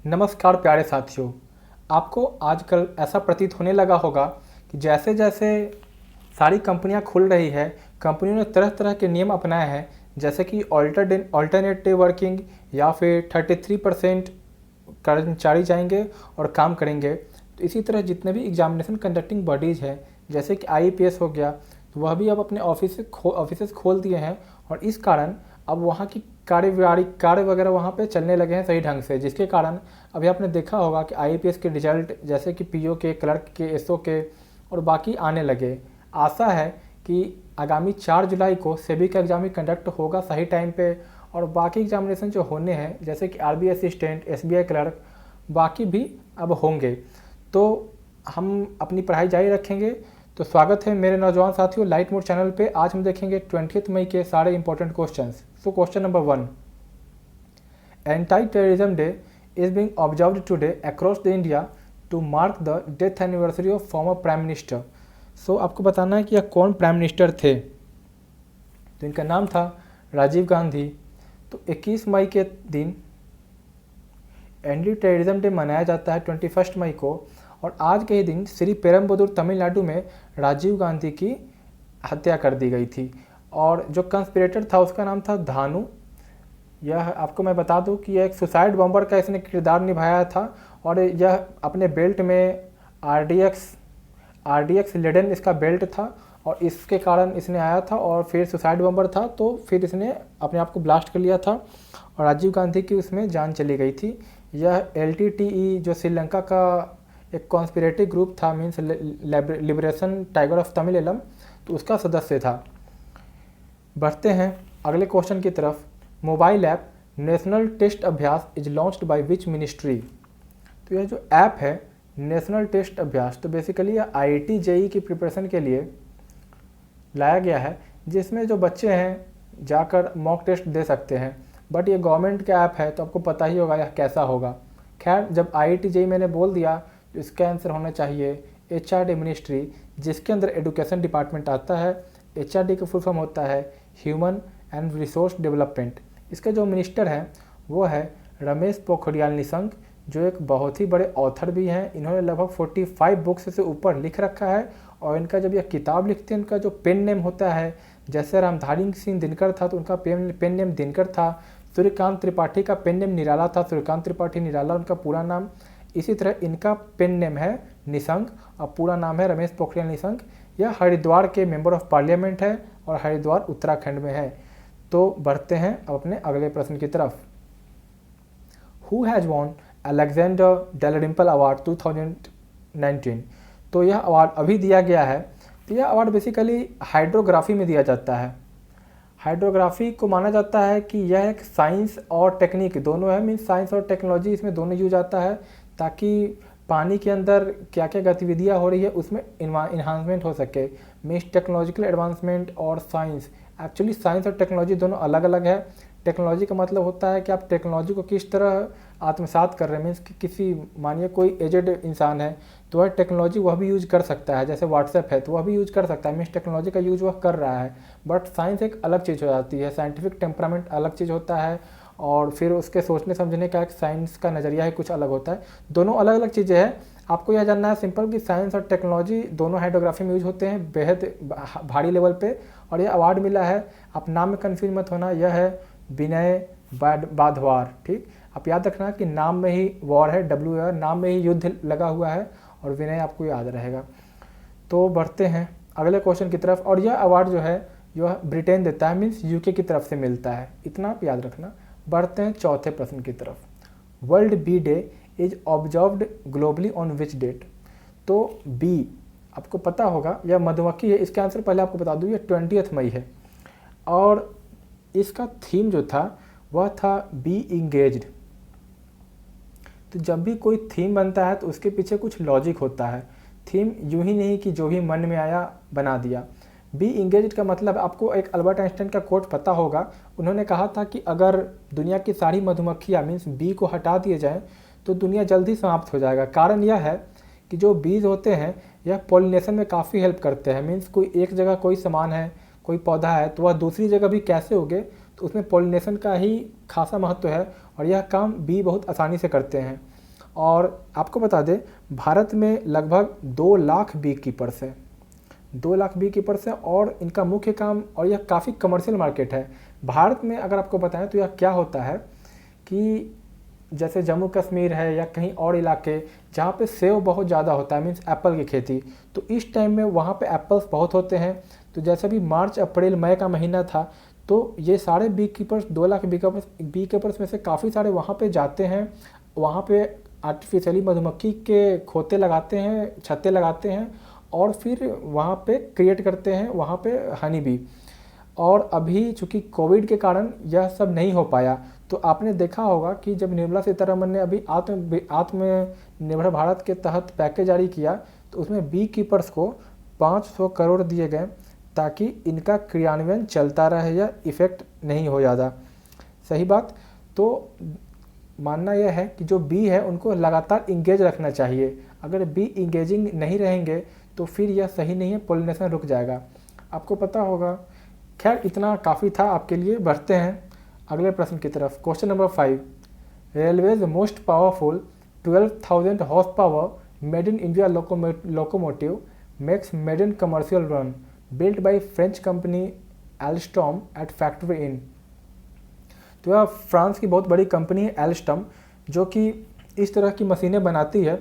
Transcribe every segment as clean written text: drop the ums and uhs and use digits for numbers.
नमस्कार प्यारे साथियों। आपको आजकल ऐसा प्रतीत होने लगा होगा कि जैसे जैसे सारी कंपनियां खुल रही है, कंपनियों ने तरह तरह के नियम अपनाए हैं, जैसे कि ऑल्टरनेटिव वर्किंग या फिर 33% कर्मचारी जाएंगे और काम करेंगे। तो इसी तरह जितने भी एग्जामिनेशन कंडक्टिंग बॉडीज़ हैं, जैसे कि आईपीएस हो गया, तो वह भी अब अपने ऑफिस खोल दिए हैं और इस कारण अब वहाँ की कार्य वगैरह वहाँ पे चलने लगे हैं सही ढंग से, जिसके कारण अभी आपने देखा होगा कि आईपीएस के रिजल्ट जैसे कि पीओ के, क्लर्क के, एसओ के और बाकी आने लगे। आशा है कि आगामी 4 जुलाई को सेबी का एग्जाम भी कंडक्ट होगा सही टाइम पे और बाकी एग्जामिनेशन जो होने हैं जैसे कि आरबी असिस्टेंट, एसबीआई क्लर्क, बाकी भी अब होंगे। तो हम अपनी पढ़ाई जारी रखेंगे। तो स्वागत है मेरे नौजवान साथियों लाइट मोड चैनल पे। आज हम देखेंगे 20 मई के सारे important questions. So question number 1, anti terrorism day is being observed today across the India to mark the death anniversary of former prime minister. So आपको बताना है कि यह कौन प्राइम मिनिस्टर थे। तो इनका नाम था राजीव गांधी। तो 21 मई के दिन एंटी टेररिज्म डे मनाया जाता है 21 मई को और आज के ही दिन श्री पेरम्बदूर तमिलनाडु में राजीव गांधी की हत्या कर दी गई थी और जो कंस्पिरेटर था उसका नाम था धानु। यह आपको मैं बता दूं कि यह एक सुसाइड बॉम्बर का इसने किरदार निभाया था और यह अपने बेल्ट में आरडीएक्स लेडेन इसका बेल्ट था और इसके कारण इसने आया था और फिर सुसाइड बॉम्बर था तो फिर इसने अपने आप को ब्लास्ट कर लिया था और राजीव गांधी की उसमें जान चली गई थी। यह एलटीटीई जो श्रीलंका का एक कॉन्स्पिरेटिव ग्रुप था, मीन्स लिबरेशन टाइगर ऑफ तमिलम, तो उसका सदस्य था। बढ़ते हैं अगले क्वेश्चन की तरफ। मोबाइल ऐप नेशनल टेस्ट अभ्यास is launched by which ministry. तो यह जो ऐप है नेशनल टेस्ट अभ्यास, तो बेसिकली यह आईआईटी जेईई की प्रिपरेशन के लिए लाया गया है, जिसमें जो बच्चे हैं जाकर मॉक टेस्ट दे सकते हैं। बट ये गवर्नमेंट का ऐप है तो आपको पता ही होगा यह कैसा होगा। खैर, जब आईआईटी जेईई मैंने बोल दिया तो इसका आंसर होना चाहिए एचआरडी मिनिस्ट्री, जिसके अंदर एजुकेशन डिपार्टमेंट आता है। एचआरडी का फुल फॉर्म होता है ह्यूमन एंड रिसोर्स डेवलपमेंट। इसके जो मिनिस्टर हैं वो है रमेश पोखरियाल निशंक, जो एक बहुत ही बड़े ऑथर भी हैं। इन्होंने लगभग 45 बुक्स से ऊपर लिख रखा है और इनका जब यह किताब लिखते हैं, इनका जो पेन नेम होता है, जैसे रामधारी सिंह दिनकर था तो उनका पेन नेम दिनकर था। सूर्यकांत त्रिपाठी का पेन नेम निराला था, सूर्यकांत त्रिपाठी निराला उनका पूरा नाम। इसी तरह इनका पेन नेम है निशंक और पूरा नाम है रमेश पोखरियाल निशंक। यह हरिद्वार के मेंबर ऑफ पार्लियामेंट है और हरिद्वार उत्तराखंड में है। तो बढ़ते हैं अब अपने अगले प्रश्न की तरफ। Who has won Alexander Dalrymple award 2019। तो यह अवार्ड अभी दिया गया है। तो यह अवार्ड बेसिकली हाइड्रोग्राफी में दिया जाता है। हाइड्रोग्राफी को माना जाता है कि यह एक साइंस और टेक्निक दोनों है, मीन्स साइंस और टेक्नोलॉजी इसमें दोनों यूज आता है, ताकि पानी के अंदर क्या क्या गतिविधियाँ हो रही है उसमें इन्हांसमेंट हो सके। मीन्स टेक्नोलॉजिकल एडवांसमेंट और साइंस, एक्चुअली साइंस और टेक्नोलॉजी दोनों अलग अलग है। टेक्नोलॉजी का मतलब होता है कि आप टेक्नोलॉजी को किस तरह आत्मसात कर रहे हैं। मीन्स कि किसी मानिए कोई एजेड इंसान है तो वह टेक्नोलॉजी वह भी यूज कर सकता है, जैसे व्हाट्सएप है तो वह भी यूज कर सकता है, मीन्स टेक्नोलॉजी का यूज वह कर रहा है। बट साइंस एक अलग चीज़ हो जाती है, साइंटिफिक टेम्परामेंट अलग चीज़ होता है और फिर उसके सोचने समझने का एक साइंस का नज़रिया ही कुछ अलग होता है। दोनों अलग अलग चीज़ें हैं। आपको यह जानना है सिंपल कि साइंस और टेक्नोलॉजी दोनों हाइड्रोग्राफी में यूज होते हैं बेहद भारी लेवल पे और यह अवार्ड मिला है। आप नाम में कन्फ्यूज मत होना, यह है विनय बाधवार। ठीक, आप याद रखना कि नाम में ही वॉर है, WAR, नाम में ही युद्ध लगा हुआ है और विनय आपको याद रहेगा। तो बढ़ते हैं अगले क्वेश्चन की तरफ और यह अवार्ड जो है यह ब्रिटेन देता है, मीन्स यूके की तरफ से मिलता है, इतना आप याद रखना। बढ़ते हैं चौथे प्रश्न की तरफ। World bee day is observed globally on which date. तो बी आपको पता होगा यह मधुमक्खी है, इसका आंसर पहले आपको बता दूँ, यह 20 मई है और इसका थीम जो था वह था बी इंगेज्ड। तो जब भी कोई थीम बनता है तो उसके पीछे कुछ लॉजिक होता है। थीम यूं ही नहीं कि जो भी मन में आया बना दिया। बी इंगेज्ड का मतलब आपको एक अल्बर्ट आइंस्टाइन का कोट पता होगा। उन्होंने कहा था कि अगर दुनिया की सारी मधुमक्खियाँ मीन्स बी को हटा दिए जाएँ तो दुनिया जल्दी समाप्त हो जाएगा। कारण यह है कि जो बीज होते हैं यह पॉलिनेशन में काफ़ी हेल्प करते हैं। मीन्स कोई एक जगह कोई सामान है, कोई पौधा है तो वह दूसरी जगह भी कैसे उगे, तो उसमें पॉलिनेशन का ही खासा महत्व है और यह काम बी बहुत आसानी से करते हैं। और आपको बता दें, भारत में लगभग 2 लाख बी कीपर्स हैं, 2 लाख बी कीपर्स हैं और इनका मुख्य काम, और यह काफ़ी कमर्शियल मार्केट है। भारत में अगर आपको बताएं तो यह क्या होता है कि जैसे जम्मू कश्मीर है या कहीं और इलाके जहाँ पे सेब बहुत ज़्यादा होता है, मीन्स एप्पल की खेती, तो इस टाइम में वहाँ पे एप्पल्स बहुत होते हैं। तो जैसे भी मार्च अप्रैल मई का महीना था, तो ये सारे bee keepers, 2 lakh bee keepers में से काफ़ी सारे वहाँ पे जाते हैं, वहाँ पे आर्टिफिशियली मधुमक्खी के खोते लगाते हैं, छत्ते लगाते हैं और फिर वहाँ पे क्रिएट करते हैं वहाँ पे हनी बी। और अभी चूँकि कोविड के कारण यह सब नहीं हो पाया, तो आपने देखा होगा कि जब निर्मला सीतारमण ने अभी आत्मनिर्भर भारत के तहत पैकेज जारी किया, तो उसमें बी कीपर्स को 500 करोड़ दिए गए ताकि इनका क्रियान्वयन चलता रहे या इफ़ेक्ट नहीं हो ज़्यादा। सही बात। तो मानना यह है कि जो बी है उनको लगातार इंगेज रखना चाहिए। अगर बी इंगेजिंग नहीं रहेंगे तो फिर यह सही नहीं है, पोलिनेशन रुक जाएगा। आपको पता होगा। खैर, इतना काफ़ी था आपके लिए। बढ़ते हैं अगले प्रश्न की तरफ। Question number 5, railways most powerful 12,000 horse power made in India locomotive makes maiden commercial run built by French company Alstom at factory in. तो यह फ्रांस की बहुत बड़ी कंपनी है एल्स्टॉम, जो कि इस तरह की मशीनें बनाती है।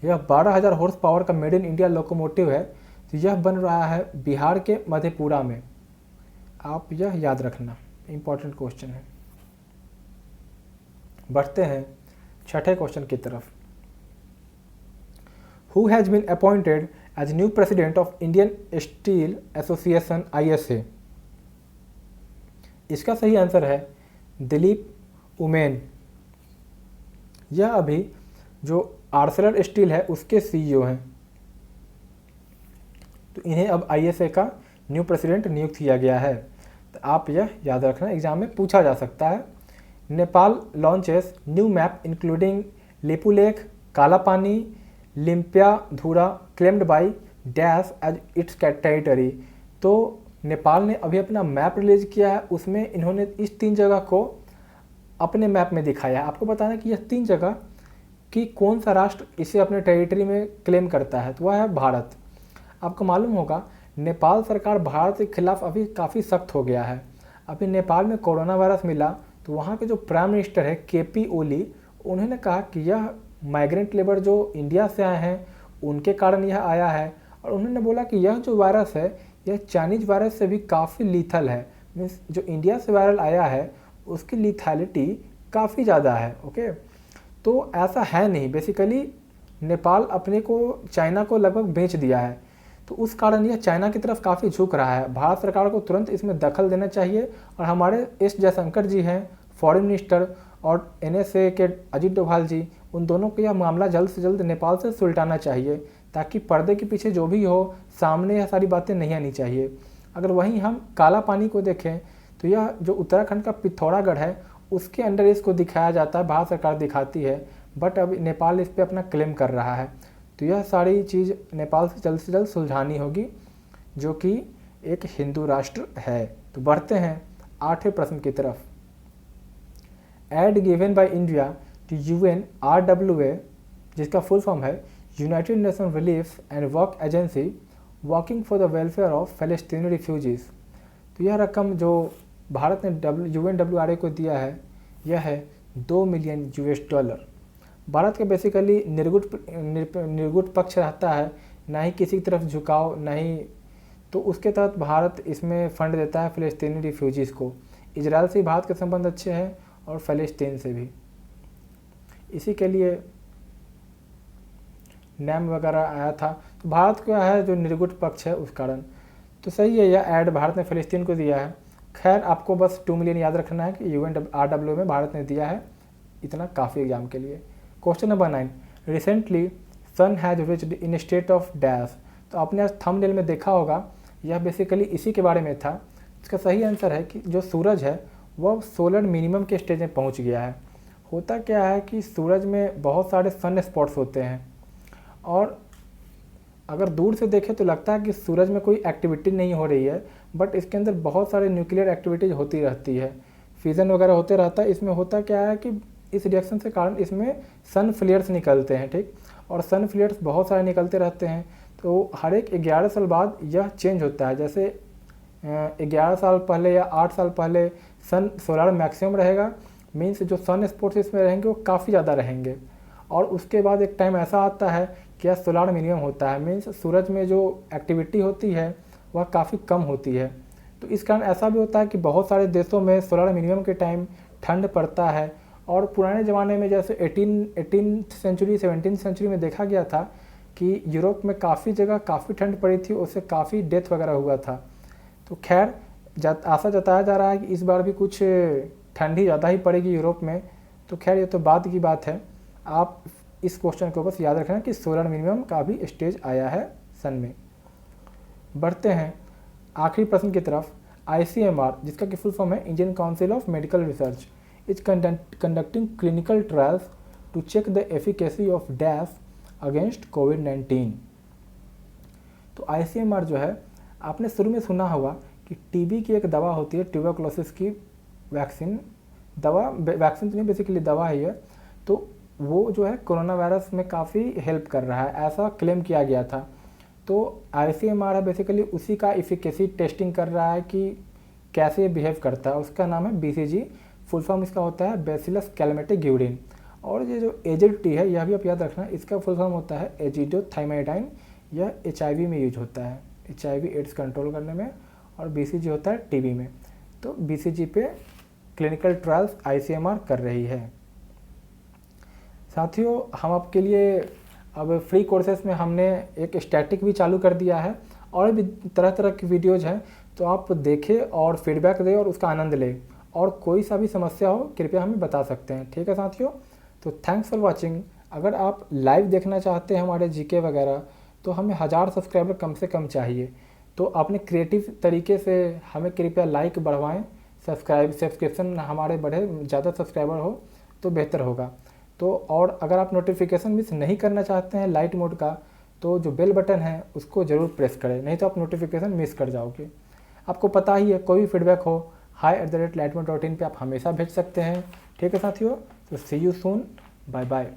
यह 12,000 हॉर्स पावर का मेड इन इंडिया लोकोमोटिव है। तो यह बन रहा है बिहार के मधेपुरा में। आप यह याद रखना, इम्पॉर्टेंट क्वेश्चन है। बढ़ते हैं छठे क्वेश्चन की तरफ। Who has been appointed as new president of Indian Steel Association ISA? इसका सही आंसर है दिलीप उमेन। यह अभी जो आर्सेलर स्टील है उसके CEO हैं। तो इन्हें अब ISA का न्यू प्रेसिडेंट नियुक्त किया गया है। तो आप यह याद रखना, एग्जाम में पूछा जा सकता है। Nepal launches new map including Lipulekh, Kalapani, Limpiyadhura claimed by dash as its territory. तो नेपाल ने अभी अपना मैप रिलीज किया है, उसमें इन्होंने इस 3 जगह को अपने मैप में दिखाया है। आपको बताना कि यह 3 जगह कि कौन सा राष्ट्र इसे अपने टेरिटरी में क्लेम करता है, तो वह है भारत। आपको मालूम होगा नेपाल सरकार भारत के खिलाफ अभी काफ़ी सख्त हो गया है। अभी नेपाल में कोरोना वायरस मिला तो वहाँ के जो प्राइम मिनिस्टर है KP ओली, उन्होंने कहा कि यह माइग्रेंट लेबर जो इंडिया से आए हैं उनके कारण यह आया है। और उन्होंने बोला कि यह जो वायरस है यह चाइनीज वायरस से भी काफ़ी लीथल है। मीन्स जो इंडिया से वायरल आया है उसकी लीथैलिटी काफ़ी ज़्यादा है। ओके, तो ऐसा है नहीं। बेसिकली नेपाल अपने को चाइना को लगभग बेच दिया है, तो उस कारण यह चाइना की तरफ काफ़ी झुक रहा है। भारत सरकार को तुरंत इसमें दखल देना चाहिए। और हमारे एस जयशंकर जी हैं फॉरेन मिनिस्टर, और NSA के अजीत डोभाल जी, उन दोनों को यह मामला जल्द से जल्द नेपाल से सुलटाना चाहिए, ताकि पर्दे के पीछे जो भी हो सामने यह सारी बातें नहीं आनी चाहिए। अगर वहीं हम काला पानी को देखें तो यह जो उत्तराखंड का पिथौरागढ़ है उसके अंडर इसको दिखाया जाता है, भारत सरकार दिखाती है, बट अब नेपाल इस पर अपना क्लेम कर रहा है। तो यह सारी चीज़ नेपाल से जल्द सुलझानी होगी, जो कि एक हिंदू राष्ट्र है। तो बढ़ते हैं 8वें प्रश्न की तरफ। Aid given by India to UNRWA, जिसका फुल फॉर्म है United Nation Relief and Work Agency working for the welfare of फ़लस्तीनी रिफ्यूजीज़। तो यह रकम जो भारत ने UNWRA को दिया है यह है $2 मिलियन। भारत का बेसिकली निर्गुट पक्ष रहता है, ना ही किसी की तरफ झुकाव नहीं, तो उसके तहत भारत इसमें फ़ंड देता है फ़लस्तीनी रिफ्यूजीज़ को। इजराइल से भारत के संबंध अच्छे हैं और फ़लस्तीन से भी, इसी के लिए नैम वगैरह आया था। तो भारत का है जो निर्गुट पक्ष है उस कारण। तो सही है, यह ऐड भारत ने फ़लस्तीन को दिया है। खैर, आपको बस 2 मिलियन याद रखना है कि UNRWA में भारत ने दिया है, इतना काफ़ी एग्जाम के लिए। Question number 9, recently sun has reached in state of dash. तो आपने आज थंबनेल में देखा होगा, यह बेसिकली इसी के बारे में था। इसका सही आंसर है कि जो सूरज है वह सोलर मिनिमम के स्टेज में पहुंच गया है। होता क्या है कि सूरज में बहुत सारे सन स्पॉट्स होते हैं, और अगर दूर से देखें तो लगता है कि सूरज में कोई एक्टिविटी नहीं हो रही है, बट इसके अंदर बहुत सारे न्यूक्लियर एक्टिविटीज़ होती रहती है। फिजन वगैरह होते रहता है। इसमें होता क्या है कि इस रिएक्शन के कारण इसमें सन फ्लेयर्स निकलते हैं, ठीक, और सन फ्लेयर्स बहुत सारे निकलते रहते हैं। तो हर एक 11 साल बाद यह चेंज होता है। जैसे 11 साल पहले या 8 साल पहले सन सोलर मैक्सिमम रहेगा, मीन्स जो सन स्पॉट्स इसमें रहेंगे वो काफ़ी ज़्यादा रहेंगे। और उसके बाद एक टाइम ऐसा आता है कि यह सोलर मिनिमम होता है, मीन्स सूरज में जो एक्टिविटी होती है वह काफ़ी कम होती है। तो इस कारण ऐसा भी होता है कि बहुत सारे देशों में सोलर मिनिमम के टाइम ठंड पड़ता है। और पुराने ज़माने में जैसे 18th सेंचुरी 17th सेंचुरी में देखा गया था कि यूरोप में काफ़ी जगह काफ़ी ठंड पड़ी थी, उससे काफ़ी डेथ वगैरह हुआ था। तो खैर आशा जताया जा रहा है कि इस बार भी कुछ ठंडी ज़्यादा ही पड़ेगी यूरोप में। तो खैर ये तो बाद की बात है। आप इस क्वेश्चन को बस याद रखना कि सोलर मिनिमम का भी स्टेज आया है सन में। बढ़ते हैं आखिरी प्रश्न की तरफ। ICMR, जिसका कि फुल फॉर्म है Indian Council of Medical Research, is conducting clinical trials to check the efficacy of dash against कोविड-19। तो ICMR जो है, आपने शुरू में सुना होगा कि टीबी की एक दवा होती है, ट्यूबरकुलोसिस की वैक्सीन वैक्सीन तो नहीं, बेसिकली दवा ही है। तो वो जो है कोरोना वायरस में काफ़ी हेल्प कर रहा है, ऐसा क्लेम किया गया था। तो ICMR है बेसिकली उसी का इफिकेसी टेस्टिंग कर रहा है कि कैसे ये बिहेव करता है। उसका नाम है BCG, फुल फॉर्म इसका होता है बैसिलस कैलमेटिग्यूडिन। और ये जो AZT है, यह भी आप याद रखना, इसका फुल फॉर्म होता है एजिडोथाइमाइडाइन। यह HIV में यूज होता है, HIV एड्स कंट्रोल करने में, और BCG होता है TB में। तो BCG पे क्लिनिकल ट्रायल्स ICMR कर रही है। साथियों, हम आपके लिए अब फ्री कोर्सेज में हमने एक स्टैटिक भी चालू कर दिया है, और भी तरह तरह की वीडियोज़ हैं, तो आप देखें और फीडबैक दें और उसका आनंद लें। और कोई सा भी समस्या हो कृपया हमें बता सकते हैं, ठीक है साथियों। तो थैंक्स फॉर वॉचिंग। अगर आप लाइव देखना चाहते हैं हमारे GK वगैरह, तो हमें 1000 सब्सक्राइबर कम से कम चाहिए। तो अपने क्रिएटिव तरीके से हमें कृपया लाइक बढ़वाएं, सब्सक्रिप्शन हमारे बढ़े, ज़्यादा सब्सक्राइबर हो तो बेहतर होगा। तो और अगर आप नोटिफिकेशन मिस नहीं करना चाहते हैं लाइट मोड का, तो जो बेल बटन है उसको ज़रूर प्रेस करें, नहीं तो आप नोटिफिकेशन मिस कर जाओगे। आपको पता ही है, कोई भी फीडबैक हो hi@lightmode.in पे आप हमेशा भेज सकते हैं, ठीक है साथियों। तो सी यू सून, बाय बाय।